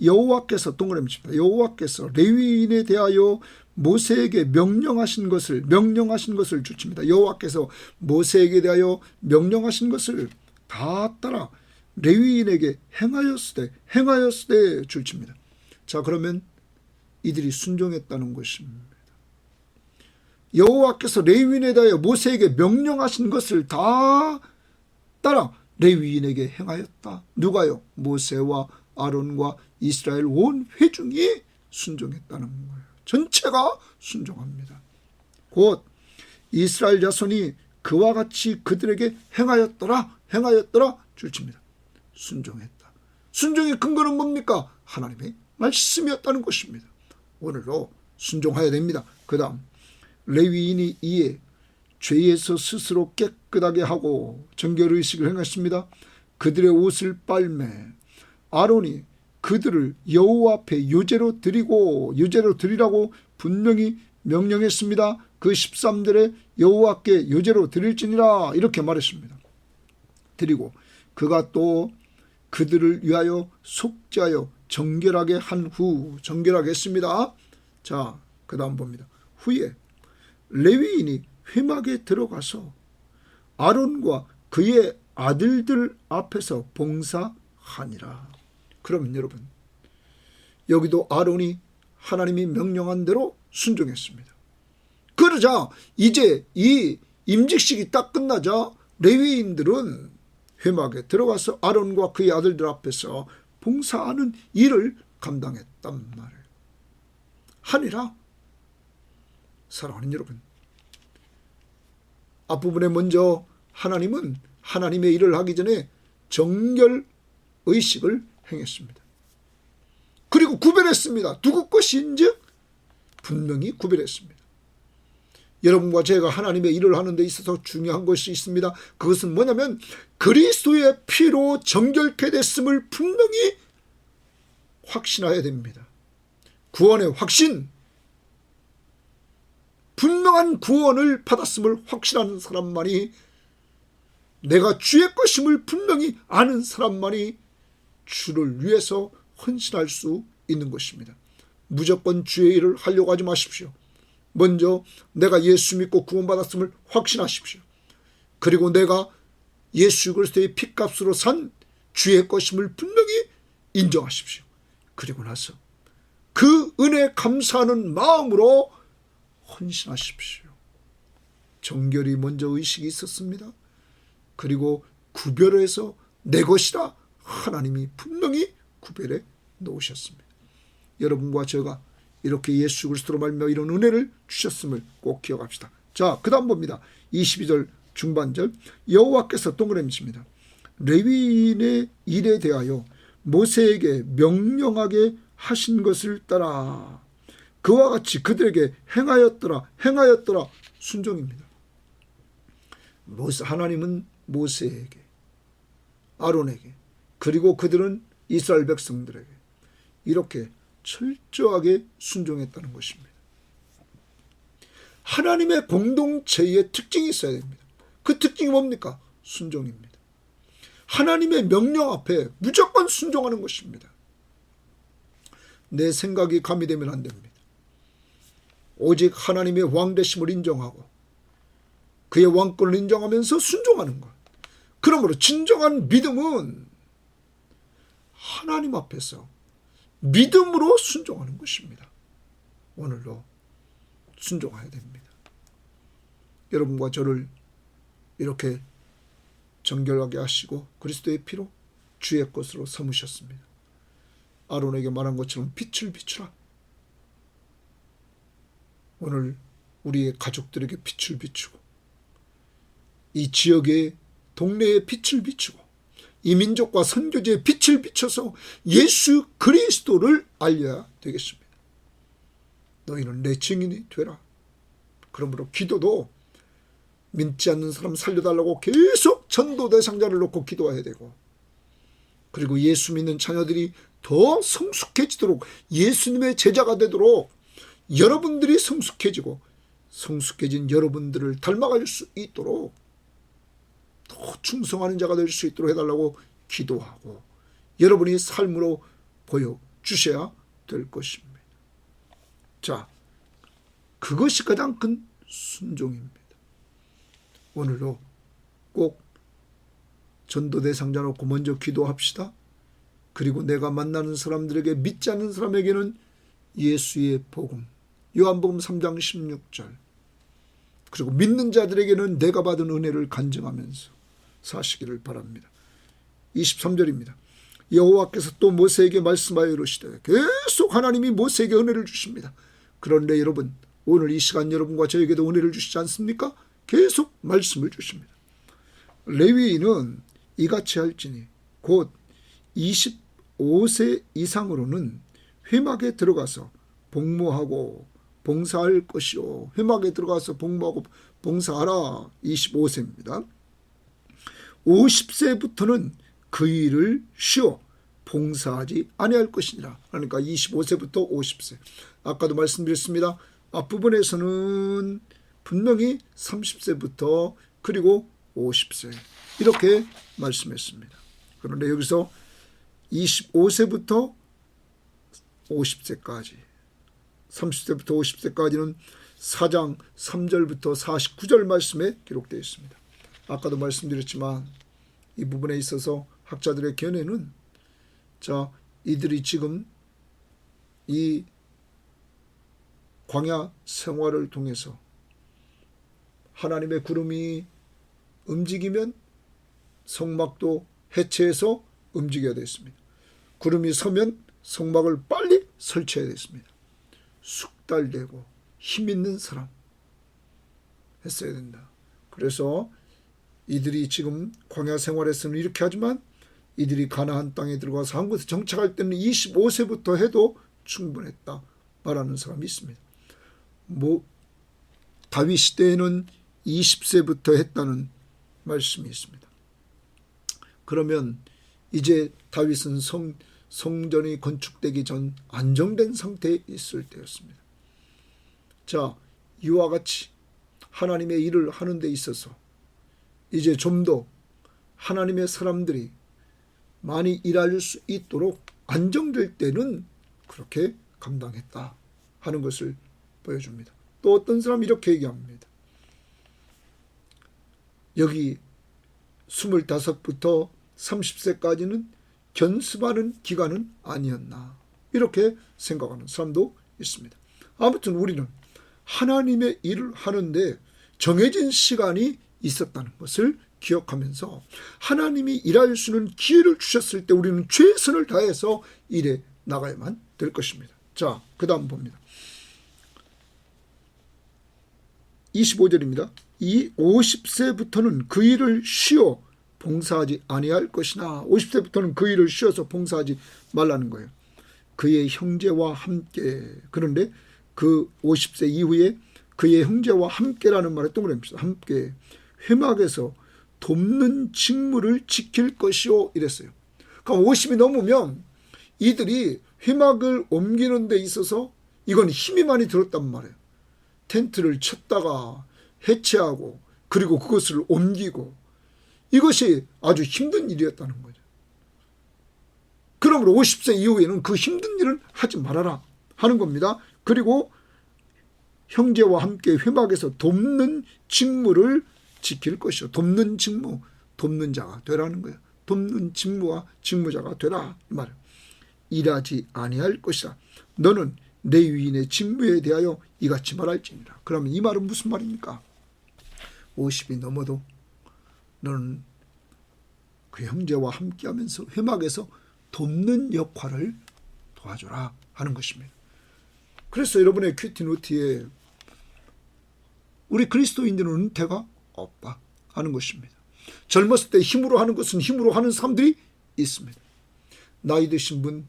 Speaker 1: 여호와께서, 동그라미 칩니다. 여호와께서 레위인에 대하여 모세에게 명령하신 것을 줄칩니다. 여호와께서 모세에게 대하여 명령하신 것을 다 따라 레위인에게 행하였으되 줄칩니다. 자, 그러면 이들이 순종했다는 것입니다. 여호와께서 레위인에 대하여 모세에게 명령하신 것을 다 따라 레위인에게 행하였다. 누가요? 모세와 아론과 이스라엘 온 회중이 순종했다는 거예요. 전체가 순종합니다. 곧 이스라엘 자손이 그와 같이 그들에게 행하였더라 줄칩니다. 순종했다. 순종의 근거는 뭡니까? 하나님의 말씀이었다는 것입니다. 오늘도 순종해야 됩니다. 그 다음 레위인이 이에 죄에서 스스로 깨끗하게 하고 정결의식을 행했습니다. 그들의 옷을 빨매 아론이 그들을 여호와 앞에 유제로 드리라고 분명히 명령했습니다. 그 13절에 여호와께 유제로 드릴지니라 이렇게 말했습니다. 드리고 그가 또 그들을 위하여 속죄하여 정결하게 한 후 정결하게 했습니다. 자, 그 다음 봅니다. 후에 레위인이 회막에 들어가서 아론과 그의 아들들 앞에서 봉사하니라. 그러면 여러분, 여기도 아론이 하나님이 명령한 대로 순종했습니다. 그러자 이제 이 임직식이 딱 끝나자 레위인들은 회막에 들어가서 아론과 그의 아들들 앞에서 봉사하는 일을 감당했단 말이에요. 하니라. 사랑하는 여러분, 앞부분에 먼저 하나님은 하나님의 일을 하기 전에 정결의식을 행했습니다. 그리고 구별했습니다. 누구 것인즉 분명히 구별했습니다. 여러분과 제가 하나님의 일을 하는 데 있어서 중요한 것이 있습니다. 그것은 뭐냐면 그리스도의 피로 정결케 됐음을 분명히 확신해야 됩니다. 구원의 확신, 분명한 구원을 받았음을 확신하는 사람만이, 내가 주의 것임을 분명히 아는 사람만이 주를 위해서 헌신할 수 있는 것입니다. 무조건 주의 일을 하려고 하지 마십시오. 먼저 내가 예수 믿고 구원받았음을 확신하십시오. 그리고 내가 예수 그리스도의 피값으로 산 주의 것임을 분명히 인정하십시오. 그리고 나서 그 은혜 감사하는 마음으로 헌신하십시오. 정결이 먼저 의식이 있었습니다. 그리고 구별해서 내 것이라 하나님이 분명히 구별해 놓으셨습니다. 여러분과 제가 이렇게 예수 그리스도로 말미암아 이런 은혜를 주셨음을 꼭 기억합시다. 자, 그 다음 봅니다. 22절 중반절, 여호와께서 동그라미 칩니다. 레위인의 일에 대하여 모세에게 명령하게 하신 것을 따라 그와 같이 그들에게 행하였더라 순종입니다. 하나님은 모세에게, 아론에게, 그리고 그들은 이스라엘 백성들에게 이렇게 철저하게 순종했다는 것입니다. 하나님의 공동체의 특징이 있어야 됩니다. 그 특징이 뭡니까? 순종입니다. 하나님의 명령 앞에 무조건 순종하는 것입니다. 내 생각이 가미되면 안 됩니다. 오직 하나님의 왕되심을 인정하고 그의 왕권을 인정하면서 순종하는 것. 그러므로 진정한 믿음은 하나님 앞에서 믿음으로 순종하는 것입니다. 오늘도 순종해야 됩니다. 여러분과 저를 이렇게 정결하게 하시고 그리스도의 피로 주의 것으로 삼으셨습니다. 아론에게 말한 것처럼 빛을 비추라. 오늘 우리의 가족들에게 빛을 비추고 이 지역의 동네에 빛을 비추고 이 민족과 선교지에 빛을 비춰서 예수 그리스도를 알려야 되겠습니다. 너희는 내 증인이 되라. 그러므로 기도도 믿지 않는 사람 살려달라고 계속 전도 대상자를 놓고 기도해야 되고, 그리고 예수 믿는 자녀들이 더 성숙해지도록, 예수님의 제자가 되도록 여러분들이 성숙해지고 성숙해진 여러분들을 닮아갈 수 있도록 더 충성하는 자가 될 수 있도록 해달라고 기도하고 여러분이 삶으로 보여주셔야 될 것입니다. 자, 그것이 가장 큰 순종입니다. 오늘도 꼭 전도 대상자 놓고 먼저 기도합시다. 그리고 내가 만나는 사람들에게, 믿지 않는 사람에게는 예수의 복음, 요한복음 3장 16절, 그리고 믿는 자들에게는 내가 받은 은혜를 간증하면서 사시기를 바랍니다. 23절입니다. 여호와께서 또 모세에게 말씀하여 이르시되, 계속 하나님이 모세에게 은혜를 주십니다. 그런데 여러분, 오늘 이 시간 여러분과 저에게도 은혜를 주시지 않습니까? 계속 말씀을 주십니다. 레위인은 이같이 할지니 곧 25세 이상으로는 회막에 들어가서 복무하고 봉사할 것이요. 회막에 들어가서 복무하고 봉사하라. 25세입니다. 50세부터는 그 일을 쉬어 봉사하지 아니할 것이니라. 그러니까 25세부터 50세. 아까도 말씀드렸습니다. 앞부분에서는 분명히 30세부터 그리고 50세 이렇게 말씀했습니다. 그런데 여기서 25세부터 50세까지, 30세부터 50세까지는 4장 3절부터 49절 말씀에 기록되어 있습니다. 아까도 말씀드렸지만 이 부분에 있어서 학자들의 견해는, 자, 이들이 지금 이 광야 생활을 통해서 하나님의 구름이 움직이면 성막도 해체해서 움직여야 됐습니다. 구름이 서면 성막을 빨리 설치해야 됐습니다. 숙달되고 힘 있는 사람 했어야 된다. 그래서 이들이 지금 광야 생활에서는 이렇게 하지만 이들이 가나안 땅에 들어가서 한 곳에 정착할 때는 25세부터 해도 충분했다 말하는 사람이 있습니다. 다윗 시대에는 20세부터 했다는 말씀이 있습니다. 그러면 이제 다윗은 성전이 건축되기 전 안정된 상태에 있을 때였습니다. 자, 이와 같이 하나님의 일을 하는 데 있어서 이제 좀 더 하나님의 사람들이 많이 일할 수 있도록 안정될 때는 그렇게 감당했다 하는 것을 보여줍니다. 또 어떤 사람이 이렇게 얘기합니다. 여기 25부터 30세까지는 견습하는 기간은 아니었나, 이렇게 생각하는 사람도 있습니다. 아무튼 우리는 하나님의 일을 하는데 정해진 시간이 있었다는 것을 기억하면서 하나님이 일할 수 있는 기회를 주셨을 때 우리는 최선을 다해서 일해 나가야만 될 것입니다. 자, 그 다음 봅니다. 25절입니다. 이 50세부터는 그 일을 쉬어 봉사하지 아니할 것이나, 50세부터는 그 일을 쉬어서 봉사하지 말라는 거예요. 그의 형제와 함께. 그런데 그 50세 이후에 그의 형제와 함께라는 말에 동그라미입니다. 함께 회막에서 돕는 직무를 지킬 것이요 이랬어요. 그러니까 50이 넘으면 이들이 회막을 옮기는 데 있어서 이건 힘이 많이 들었단 말이에요. 텐트를 쳤다가 해체하고 그리고 그것을 옮기고, 이것이 아주 힘든 일이었다는 거죠. 그러므로 50세 이후에는 그 힘든 일은 하지 말아라 하는 겁니다. 그리고 형제와 함께 회막에서 돕는 직무를 지킬 것이요. 돕는 직무, 돕는 자가 되라는 거예요. 돕는 직무와 직무자가 되라 이 말이에요. 일하지 아니할 것이다. 너는 레위인의 직무에 대하여 이같이 말할지니라. 그러면 이 말은 무슨 말입니까? 50이 넘어도 너는 그 형제와 함께하면서 회막에서 돕는 역할을 도와줘라 하는 것입니다. 그래서 여러분의 큐티 노트에 우리 그리스도인들은 은퇴가 없다 하는 것입니다. 젊었을 때 힘으로 하는 것은 힘으로 하는 사람들이 있습니다. 나이 드신 분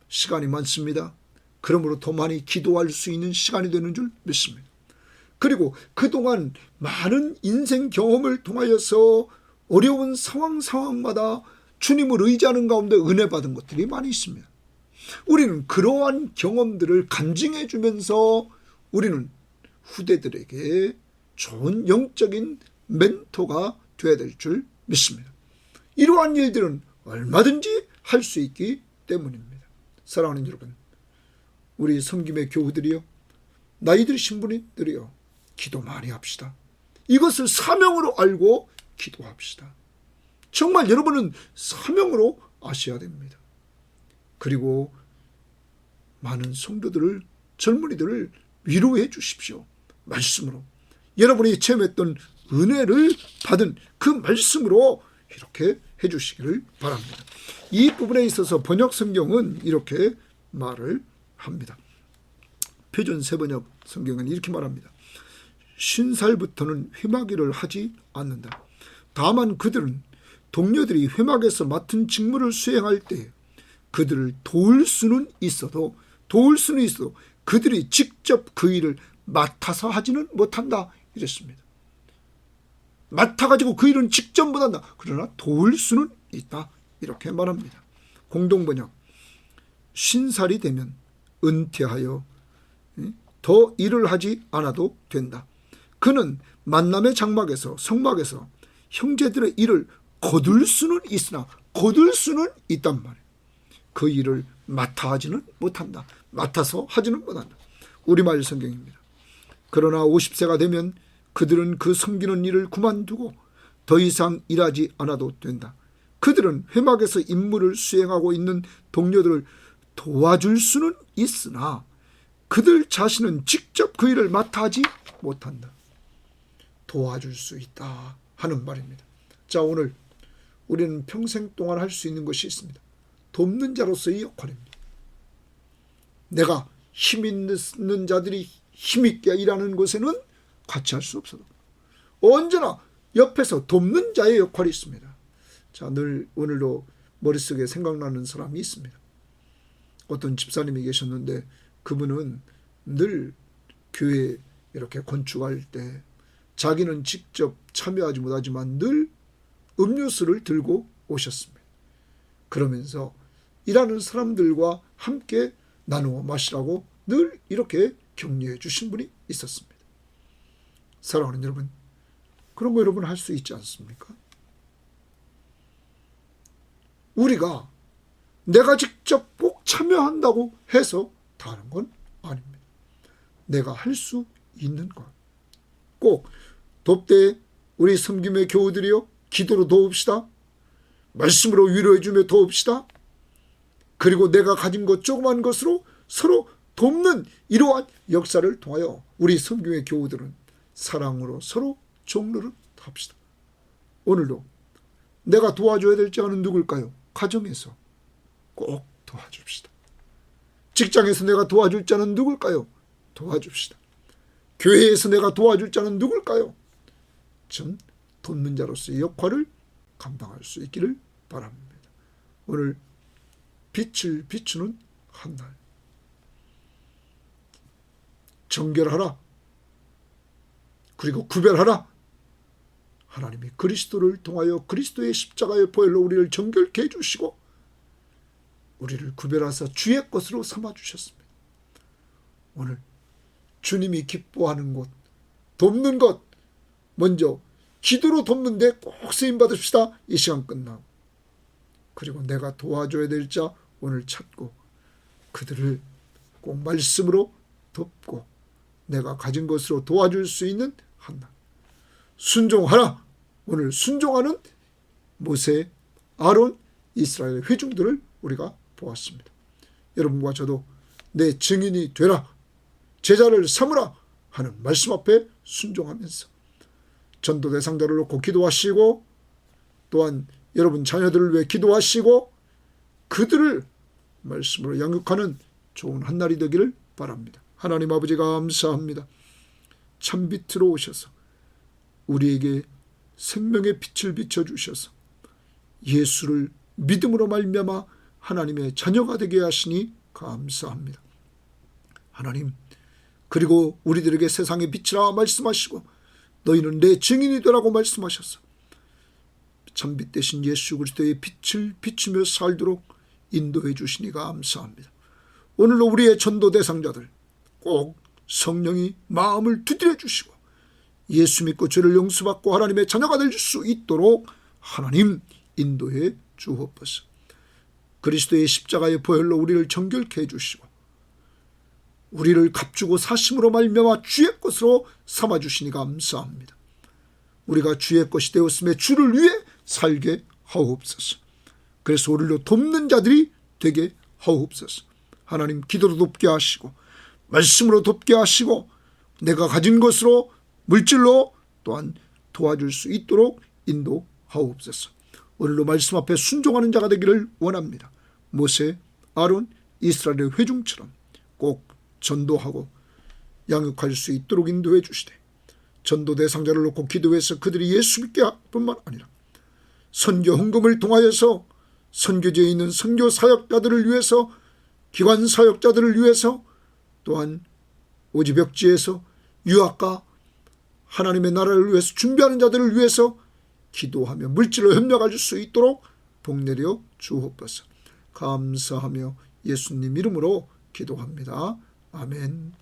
Speaker 1: 시간이 많습니다. 그러므로 더 많이 기도할 수 있는 시간이 되는 줄 믿습니다. 그리고 그동안 많은 인생 경험을 통하여서 어려운 상황마다 주님을 의지하는 가운데 은혜 받은 것들이 많이 있습니다. 우리는 그러한 경험들을 간증해 주면서 우리는 후대들에게 좋은 영적인 멘토가 되어야 될 줄 믿습니다. 이러한 일들은 얼마든지 할 수 있기 때문입니다. 사랑하는 여러분, 우리 섬김의 교우들이요, 나이 드신 분들이요, 기도 많이 합시다. 이것을 사명으로 알고 기도합시다. 정말 여러분은 사명으로 아셔야 됩니다. 그리고 많은 성도들을, 젊은이들을 위로해 주십시오. 말씀으로. 여러분이 체험했던 은혜를 받은 그 말씀으로 이렇게 해 주시기를 바랍니다. 이 부분에 있어서 번역 성경은 이렇게 말을 합니다. 표준 세번역 성경은 이렇게 말합니다. 50살부터는 회막일을 하지 않는다. 다만 그들은 동료들이 회막에서 맡은 직무를 수행할 때 그들을 도울 수는 있어도 그들이 직접 그 일을 맡아서 하지는 못한다 이랬습니다. 맡아가지고 그 일은 직접 못한다. 그러나 도울 수는 있다 이렇게 말합니다. 공동번역 50살이 되면 은퇴하여 더 일을 하지 않아도 된다. 그는 만남의 장막에서 성막에서 형제들의 일을 거둘 수는 있으나 거둘 수는 있단 말이에요. 그 일을 맡아 하지는 못한다. 맡아서 하지는 못한다. 우리말 성경입니다. 그러나 50세가 되면 그들은 그 섬기는 일을 그만두고 더 이상 일하지 않아도 된다. 그들은 회막에서 임무를 수행하고 있는 동료들을 도와줄 수는 있으나 그들 자신은 직접 그 일을 맡아 하지 못한다. 도와줄 수 있다 하는 말입니다. 자, 오늘 우리는 평생 동안 할 수 있는 것이 있습니다. 돕는 자로서의 역할입니다. 내가 힘 있는 자들이 힘있게 일하는 곳에는 같이 할 수 없어도 언제나 옆에서 돕는 자의 역할이 있습니다. 자, 늘 오늘도 머릿속에 생각나는 사람이 있습니다. 어떤 집사님이 계셨는데 그분은 늘 교회 이렇게 건축할 때 자기는 직접 참여하지 못하지만 늘 음료수를 들고 오셨습니다. 그러면서 일하는 사람들과 함께 나누어 마시라고 늘 이렇게 격려해 주신 분이 있었습니다. 사랑하는 여러분, 그런 거 여러분 할 수 있지 않습니까? 우리가 내가 직접 꼭 참여한다고 해서 다른 건 아닙니다. 내가 할 수 있는 것. 꼭 돕되 우리 섬김의 교우들이요, 기도로 도웁시다. 말씀으로 위로해 주며 도웁시다. 그리고 내가 가진 것 조그만 것으로 서로 돕는 이러한 역사를 통하여 우리 섬김의 교우들은 사랑으로 서로 종로를 합시다. 오늘도 내가 도와줘야 될 자는 누굴까요? 가정에서 꼭 도와줍시다. 직장에서 내가 도와줄 자는 누굴까요? 도와줍시다. 교회에서 내가 도와줄 자는 누굴까요? 전 돕는 자로서의 역할을 감당할 수 있기를 바랍니다. 오늘 빛을 비추는 한 날. 정결하라. 그리고 구별하라. 하나님이 그리스도를 통하여 그리스도의 십자가의 보혈로 우리를 정결케 해주시고 우리를 구별하사 주의 것으로 삼아주셨습니다. 오늘 주님이 기뻐하는 것, 돕는 것, 먼저 기도로 돕는데 꼭 쓰임받읍시다. 이 시간 끝나고. 그리고 내가 도와줘야 될 자 오늘 찾고 그들을 꼭 말씀으로 돕고 내가 가진 것으로 도와줄 수 있는 한날. 순종하라. 오늘 순종하는 모세, 아론, 이스라엘 회중들을 우리가 보았습니다. 여러분과 저도 내 증인이 되라, 제자를 삼으라 하는 말씀 앞에 순종하면서 전도 대상자를 놓고 기도하시고 또한 여러분 자녀들을 위해 기도하시고 그들을 말씀으로 양육하는 좋은 한날이 되기를 바랍니다. 하나님 아버지 감사합니다. 참빛으로 오셔서 우리에게 생명의 빛을 비춰주셔서 예수를 믿음으로 말미암아 하나님의 자녀가 되게 하시니 감사합니다. 하나님, 그리고 우리들에게 세상의 빛이라 말씀하시고 너희는 내 증인이 되라고 말씀하셔서 참빛 대신 예수 그리스도의 빛을 비추며 살도록 인도해 주시니 감사합니다. 오늘도 우리의 전도 대상자들 꼭 성령이 마음을 두드려 주시고 예수 믿고 죄를 용서받고 하나님의 자녀가 될 수 있도록 하나님 인도해 주옵소서. 그리스도의 십자가의 보혈로 우리를 정결케 해주시고 우리를 값주고 사심으로 말미암아 주의 것으로 삼아주시니 감사합니다. 우리가 주의 것이 되었음에 주를 위해 살게 하옵소서. 그래서 우리로 돕는 자들이 되게 하옵소서. 하나님, 기도로 돕게 하시고 말씀으로 돕게 하시고 내가 가진 것으로 물질로 또한 도와줄 수 있도록 인도하옵소서. 오늘도 말씀 앞에 순종하는 자가 되기를 원합니다. 모세, 아론, 이스라엘의 회중처럼 꼭 전도하고 양육할 수 있도록 인도해 주시되, 전도 대상자를 놓고 기도해서 그들이 예수 믿게 할 뿐만 아니라 선교 헌금을 통하여서 선교지에 있는 선교 사역자들을 위해서, 기관 사역자들을 위해서, 또한 오지벽지에서 유학과 하나님의 나라를 위해서 준비하는 자들을 위해서 기도하며 물질로 협력할 수 있도록 복내려 주옵소서. 감사하며 예수님 이름으로 기도합니다. 아멘.